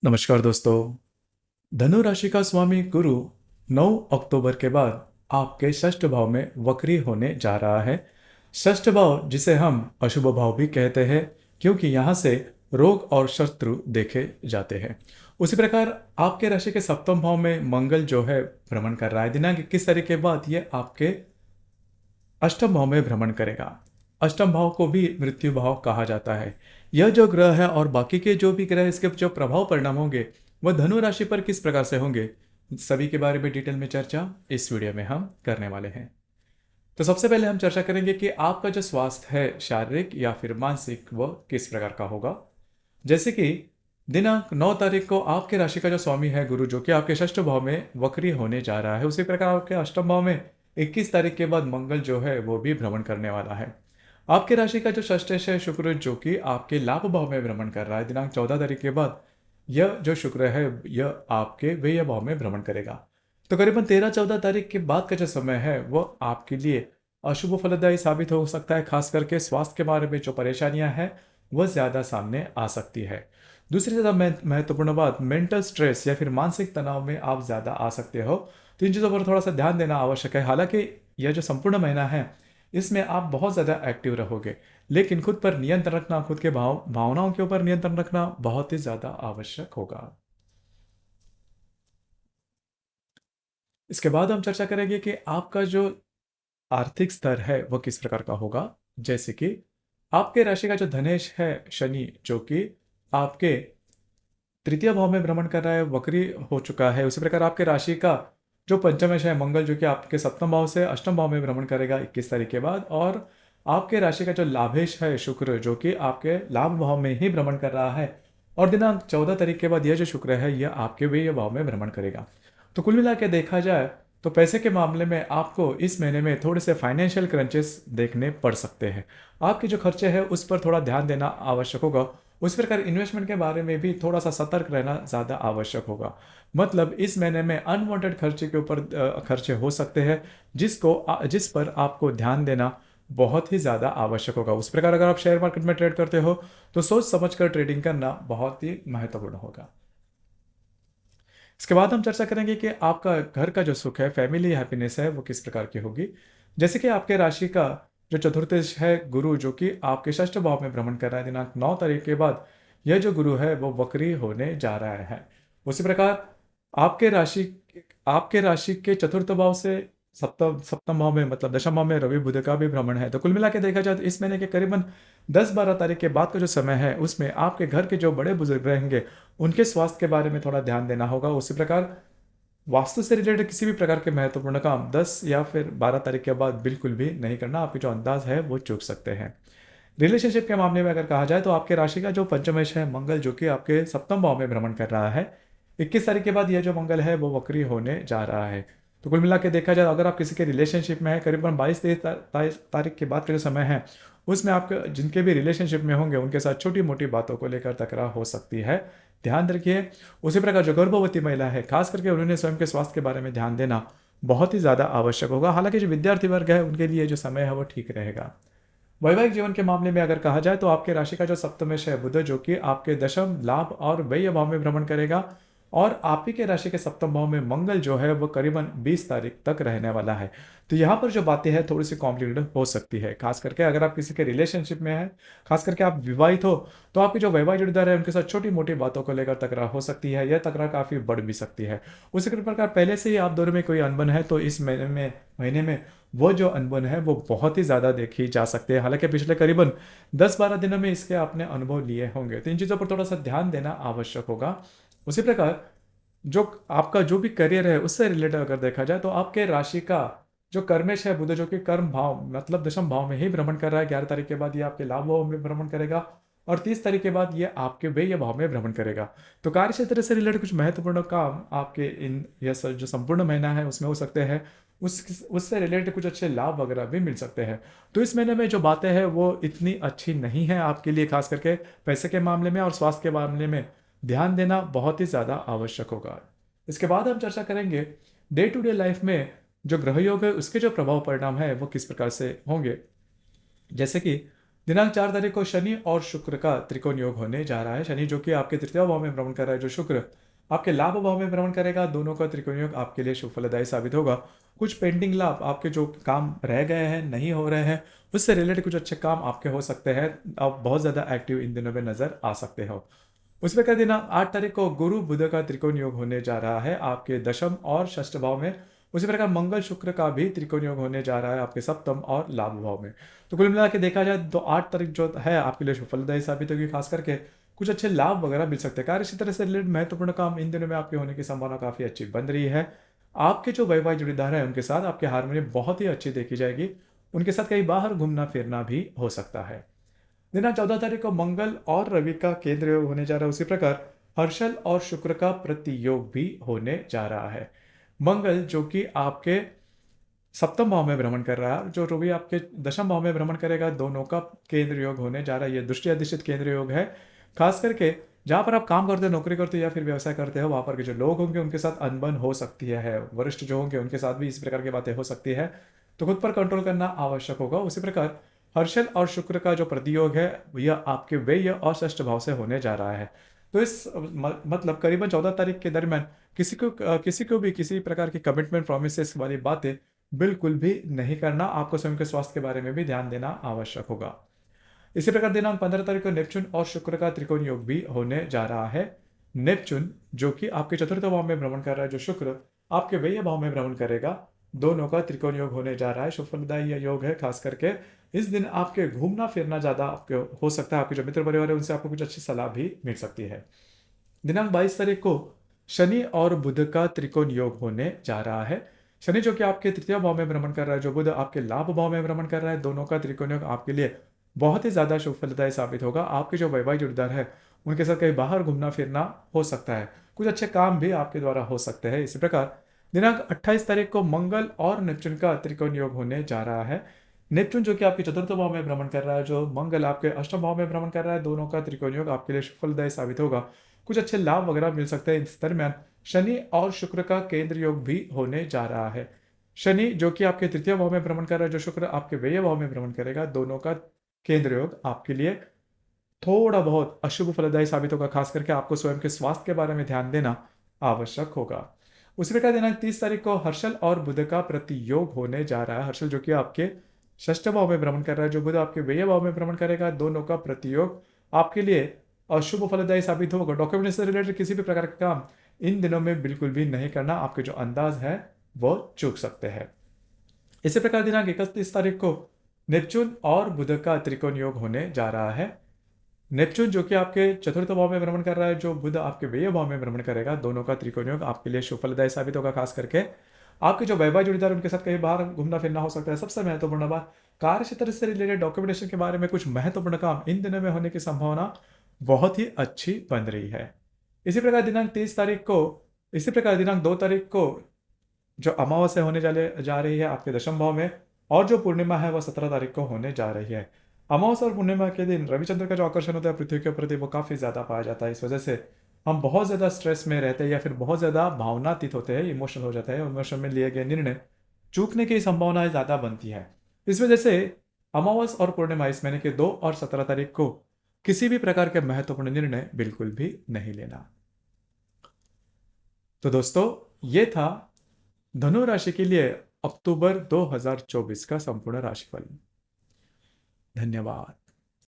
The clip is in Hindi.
नमस्कार दोस्तों। धनु राशि का स्वामी गुरु 9 अक्टूबर के बाद आपके षष्ठ भाव में वक्री होने जा रहा है। षष्ठ भाव जिसे हम अशुभ भाव भी कहते हैं, क्योंकि यहाँ से रोग और शत्रु देखे जाते हैं। उसी प्रकार आपके राशि के सप्तम भाव में मंगल जो है भ्रमण कर रहा है। दिनांक 21 तारीख के बाद ये आपके अष्टम भाव में भ्रमण करेगा। अष्टम भाव को भी मृत्यु भाव कहा जाता है। यह जो ग्रह है और बाकी के जो भी ग्रह इसके जो प्रभाव परिणाम होंगे वह धनु राशि पर किस प्रकार से होंगे, सभी के बारे में डिटेल में चर्चा इस वीडियो में हम करने वाले हैं। तो सबसे पहले हम चर्चा करेंगे कि आपका जो स्वास्थ्य है शारीरिक या फिर मानसिक वह किस प्रकार का होगा। जैसे कि दिनांक 9 तारीख को आपके राशि का जो स्वामी है गुरु, जो कि आपके षष्ठ भाव में वक्री होने जा रहा है, उसी प्रकार आपके अष्टम भाव में 21 तारीख के बाद मंगल जो है वो भी भ्रमण करने वाला है। आपके राशि का जो षष्ठेश है शुक्र, जो कि आपके लाभ भाव में भ्रमण कर रहा है। दिनांक 14 तारीख के बाद यह जो शुक्र है यह आपके व्यय भाव में भ्रमण करेगा। तो करीबन 13-14 तारीख के बाद का जो समय है वह आपके लिए अशुभ फलदायी साबित हो सकता है। खास करके स्वास्थ्य के बारे में जो परेशानियां हैं वह ज्यादा सामने आ सकती है। दूसरी ज्यादा महत्वपूर्ण बात, मेंटल स्ट्रेस या फिर मानसिक तनाव में आप ज्यादा आ सकते हो। तो इन चीज़ों पर थोड़ा सा ध्यान देना आवश्यक है। हालांकि यह जो संपूर्ण महीना है इसमें आप बहुत ज़्यादा एक्टिव रहोगे, लेकिन खुद पर नियंत्रण रखना, खुद के भावनाओं के ऊपर नियंत्रण रखना बहुत ही ज़्यादा आवश्यक होगा। इसके बाद हम चर्चा करेंगे कि आपका जो आर्थिक स्तर है वह किस प्रकार का होगा। जैसे कि आपके राशि का जो धनेश है शनि, जो कि आपके तृतीय भाव में भ्रमण कर रहा है, वक्री हो चुका है। उसी प्रकार आपके राशि का जो पंचमेश है मंगल, जो कि आपके सप्तम भाव से अष्टम भाव में भ्रमण करेगा 21 तारीख के बाद। और आपके राशि का जो लाभेश है शुक्र, जो कि आपके लाभ भाव में ही भ्रमण कर रहा है। और दिनांक 14 तारीख के बाद यह जो शुक्र है यह आपके व्यय भाव में भ्रमण करेगा। तो कुल मिला के देखा जाए तो पैसे के मामले में आपको इस महीने में थोड़े से फाइनेंशियल क्रंचेस देखने पड़ सकते हैं। आपके जो खर्चे हैं उस पर थोड़ा ध्यान देना आवश्यक होगा। उस प्रकार इन्वेस्टमेंट के बारे में भी थोड़ा सा सतर्क रहना ज़्यादा आवश्यक होगा। मतलब इस महीने में अनवांटेड खर्चे के ऊपर खर्चे हो सकते हैं, जिस पर आपको ध्यान देना बहुत ही ज़्यादा आवश्यक होगा। उस प्रकार अगर आप शेयर मार्केट में ट्रेड करते हो तो सोच समझ कर ट्रेडिंग करना बहुत ही महत्वपूर्ण होगा। इसके बाद हम चर्चा करेंगे कि आपका घर का जो सुख है, फैमिली हैप्पीनेस है, वो किस प्रकार की होगी। जैसे कि आपके राशि का जो चतुर्थेश है गुरु, जो कि आपके षष्ठ भाव में भ्रमण कर रहा है। दिनांक 9 तारीख के बाद यह जो गुरु है वो वक्री होने जा रहा है। उसी प्रकार आपके राशि आपके राशि के चतुर्थ भाव से सप्तम सप्तम भाव में, मतलब दशम भाव में रवि बुध का भी भ्रमण है। तो कुल मिला के देखा जाए तो इस महीने के करीबन 10-12 तारीख के बाद का जो समय है उसमें आपके घर के जो बड़े बुजुर्ग रहेंगे उनके स्वास्थ्य के बारे में थोड़ा ध्यान देना होगा। उसी प्रकार वास्तु से रिलेटेड किसी भी प्रकार के महत्वपूर्ण काम 10 या फिर 12 तारीख के बाद बिल्कुल भी नहीं करना। आपके जो अंदाज है वो चूक सकते हैं। रिलेशनशिप के मामले में अगर कहा जाए तो आपके राशि का जो पंचमेश है मंगल, जो कि आपके सप्तम भाव में भ्रमण कर रहा है, 21 तारीख के बाद यह जो मंगल है वो वक्री होने जा रहा है। तो कुल मिला के देखा जाए अगर आप किसी के रिलेशनशिप में है, करीबन 22-23 तारीख के बाद का जो समय है उसमें आपके जिनके भी रिलेशनशिप में होंगे उनके साथ छोटी मोटी बातों को लेकर तकरार हो सकती है, ध्यान रखिए। उसी प्रकार जो गर्भवती महिला है खास करके उन्होंने स्वयं के स्वास्थ्य के बारे में ध्यान देना बहुत ही ज़्यादा आवश्यक होगा। हालांकि जो विद्यार्थी वर्ग है उनके लिए जो समय है वो ठीक रहेगा। वैवाहिक जीवन के मामले में अगर कहा जाए तो आपके राशि का जो सप्तमेश है बुध, जो कि आपके दशम लाभ और व्यय भाव में भ्रमण करेगा। और आप ही के राशि के सप्तम भाव में मंगल जो है वो करीबन 20 तारीख तक रहने वाला है। तो यहाँ पर जो बातें हैं थोड़ी सी कॉम्प्लिकेटेड हो सकती है, खास करके अगर आप किसी के रिलेशनशिप में हैं, खास करके आप विवाहित हो तो आपके जो वैवाहिक जोड़ीदार है उनके साथ छोटी मोटी बातों को लेकर तकरार हो सकती है। यह तकरार काफ़ी बढ़ भी सकती है। उसी प्रकार पहले से ही आप दोनों में कोई अनबन है तो इस महीने में वो जो अनबन है वो बहुत ही ज़्यादा देखी जा सकती है। हालांकि पिछले करीबन 10-12 दिनों में इसके आपने अनुभव लिए होंगे, तो इन चीज़ों पर थोड़ा सा ध्यान देना आवश्यक होगा। उसी प्रकार जो आपका जो भी करियर है उससे रिलेटेड अगर देखा जाए तो आपके राशि का जो कर्मेश है बुध, जो कि कर्म भाव मतलब दशम भाव में ही भ्रमण कर रहा है। 11 तारीख के बाद ये आपके लाभ भाव में भ्रमण करेगा और 30 तारीख के बाद ये आपके व्यय भाव में भ्रमण करेगा। तो कार्य क्षेत्र से रिलेटेड कुछ महत्वपूर्ण काम आपके इन जो संपूर्ण महीना है उसमें हो सकते हैं। उससे रिलेटेड कुछ अच्छे लाभ वगैरह भी मिल सकते हैं। तो इस महीने में जो बातें हैं वो इतनी अच्छी नहीं है आपके लिए, खास करके पैसे के मामले में और स्वास्थ्य के मामले में ध्यान देना बहुत ही ज़्यादा आवश्यक होगा। इसके बाद हम चर्चा करेंगे डे टू डे लाइफ में जो ग्रह योग है उसके जो प्रभाव परिणाम है वो किस प्रकार से होंगे। जैसे कि दिनांक 4 तारीख को शनि और शुक्र का त्रिकोण योग होने जा रहा है। शनि जो कि आपके तृतीय भाव में भ्रमण कर रहा है, जो शुक्र आपके लाभ भाव में भ्रमण करेगा, दोनों का त्रिकोण योग आपके लिए शुभ फलदायी साबित होगा। कुछ पेंडिंग लाभ, आपके जो काम रह गए हैं, नहीं हो रहे हैं, उससे रिलेटेड कुछ अच्छे काम आपके हो सकते हैं। आप बहुत ज़्यादा एक्टिव इन दिनों में नजर आ सकते हो। उस प्रकार दिनांक 8 तारीख को गुरु बुध का त्रिकोण योग होने जा रहा है आपके दशम और षष्ठ भाव में। उसी प्रकार मंगल शुक्र का भी त्रिकोण योग होने जा रहा है आपके सप्तम और लाभ भाव में। तो कुल मिला के देखा जाए तो 8 तारीख जो है आपके लिए फलदायी साबित होगी। खास करके कुछ अच्छे लाभ वगैरह मिल सकते हैं। कार्य क्षेत्र से रिलेटेड महत्वपूर्ण काम इन दिनों में आपके होने की संभावना काफी अच्छी बन रही है। आपके जो वैवाहिक जोड़ीदार है उनके साथ आपकी हारमोनी बहुत ही अच्छी देखी जाएगी। उनके साथ कहीं बाहर घूमना फिरना भी हो सकता है। दिनांक 14 तारीख को मंगल और रवि का केंद्र योग होने जा रहा है। उसी प्रकार हर्षल और शुक्र का प्रतियोग भी होने जा रहा है। मंगल जो कि आपके सप्तम भाव में भ्रमण कर रहा है, जो रवि आपके दशम भाव में भ्रमण करेगा, दोनों का केंद्र योग होने जा रहा है। ये दृष्टि अधिष्ठित केंद्र योग है। खास करके जहां पर आप काम करते हो, नौकरी करते हो या फिर व्यवसाय करते हो, वहां पर के जो लोग होंगे उनके साथ अनबन हो सकती है। वरिष्ठ जो होंगे उनके साथ भी इस प्रकार की बातें हो सकती है, तो खुद पर कंट्रोल करना आवश्यक होगा। उसी प्रकार हर्षल और शुक्र का जो प्रतियोग है यह आपके व्यय और षष्ठ भाव से होने जा रहा है। तो इस मतलब करीबन 14 तारीख के दरमियान किसी को भी किसी प्रकार की कमिटमेंट प्रोमिस वाली बातें बिल्कुल भी नहीं करना। आपको स्वयं के स्वास्थ्य के बारे में भी ध्यान देना आवश्यक होगा। इसी प्रकार दिनांक 15 तारीख को नेपच्यून और शुक्र का त्रिकोण योग भी होने जा रहा है। नेपच्यून जो कि आपके चतुर्थ भाव में भ्रमण कर रहा है, जो शुक्र आपके व्यय भाव में भ्रमण करेगा, दोनों का त्रिकोण योग होने जा रहा है। शुभ फलदायी यह योग है। खास करके इस दिन आपके घूमना फिरना ज्यादा आपके हो सकता है। आपके जो मित्र परिवार है उनसे आपको कुछ अच्छी सलाह भी मिल सकती है। दिनांक 22 तारीख को शनि और बुध का त्रिकोण योग होने जा रहा है। शनि जो कि आपके तृतीय भाव में भ्रमण कर रहा है, जो बुध आपके लाभ भाव में भ्रमण कर रहा है, दोनों का त्रिकोण योग आपके लिए बहुत ही ज्यादा शुभ फलदायी साबित होगा। आपके जो वैवाहिक जोड़ीदार है उनके साथ कहीं बाहर घूमना फिरना हो सकता है। कुछ अच्छे काम भी आपके द्वारा हो सकते हैं। इसी प्रकार दिनांक 28 तारीख को मंगल और नेपच्यून का त्रिकोण योग होने जा रहा है। नेपच्यून जो कि आपके चतुर्थ भाव में भ्रमण कर रहा है, जो मंगल आपके अष्टम भाव में भ्रमण कर रहा है, दोनों का त्रिकोण योग आपके लिए फलदायी साबित होगा। कुछ अच्छे लाभ वगैरह मिल सकते हैं। इस दरमियान शनि और शुक्र का केंद्र योग भी होने जा रहा है। शनि जो कि आपके तृतीय भाव में भ्रमण कर रहा है, जो शुक्र आपके व्यय भाव में भ्रमण करेगा, दोनों का केंद्र योग आपके लिए थोड़ा बहुत अशुभ फलदायी साबित होगा। खास करके आपको स्वयं के स्वास्थ्य के बारे में ध्यान देना आवश्यक होगा। उसी प्रकार दिनांक 30 तारीख को हर्षल और बुध का प्रतियोग होने जा रहा है। हर्षल जो कि आपके षष्ठ भाव में भ्रमण कर रहा है, जो बुध आपके व्यय भाव में भ्रमण करेगा, दोनों का प्रतियोग आपके लिए अशुभ फलदायी साबित होगा। डॉक्यूमेंट से रिलेटेड किसी भी प्रकार का काम इन दिनों में बिल्कुल भी नहीं करना। आपके जो अंदाज है वो चूक सकते हैं। इसी प्रकार दिनांक 31 तारीख को नेपच्यून और बुध का त्रिकोण योग होने जा रहा है। नेपच्यून जो कि आपके चतुर्थ भाव में भ्रमण कर रहा है, जो बुध आपके व्यय भाव में भ्रमण करेगा, दोनों का त्रिकोण योग आपके लिए शुभ फलदायी साबित होगा। खास करके आपके जो वैवाहिक जोड़ीदार उनके साथ कहीं बाहर घूमना फिरना हो सकता है। सबसे महत्वपूर्ण बात, कार्य क्षेत्र से रिलेटेड डॉक्यूमेंटेशन के बारे में कुछ महत्वपूर्ण काम इन दिनों में होने की संभावना बहुत ही अच्छी बन रही है। इसी प्रकार दिनांक 30 तारीख को इसी प्रकार दिनांक 2 तारीख को जो अमावस्या होने जा रही है आपके दशम भाव में, और जो पूर्णिमा है वह 17 तारीख को होने जा रही है। अमावस्या और पूर्णिमा के दिन रविचंद्र का जो आकर्षण होता है पृथ्वी के प्रति वो काफी ज्यादा पाया जाता है। इस वजह से हम बहुत ज्यादा स्ट्रेस में रहते हैं या फिर बहुत ज्यादा भावनातीत होते हैं, इमोशनल हो जाता है। इमोशन में लिए गए निर्णय चूकने की संभावनाएं ज्यादा बनती है। इस वजह से अमावस और पूर्णिमा इस महीने के 2 और 17 तारीख को किसी भी प्रकार के महत्वपूर्ण निर्णय बिल्कुल भी नहीं लेना। तो दोस्तों, ये था धनु राशि के लिए अक्टूबर 2024 का संपूर्ण राशिफल। धन्यवाद।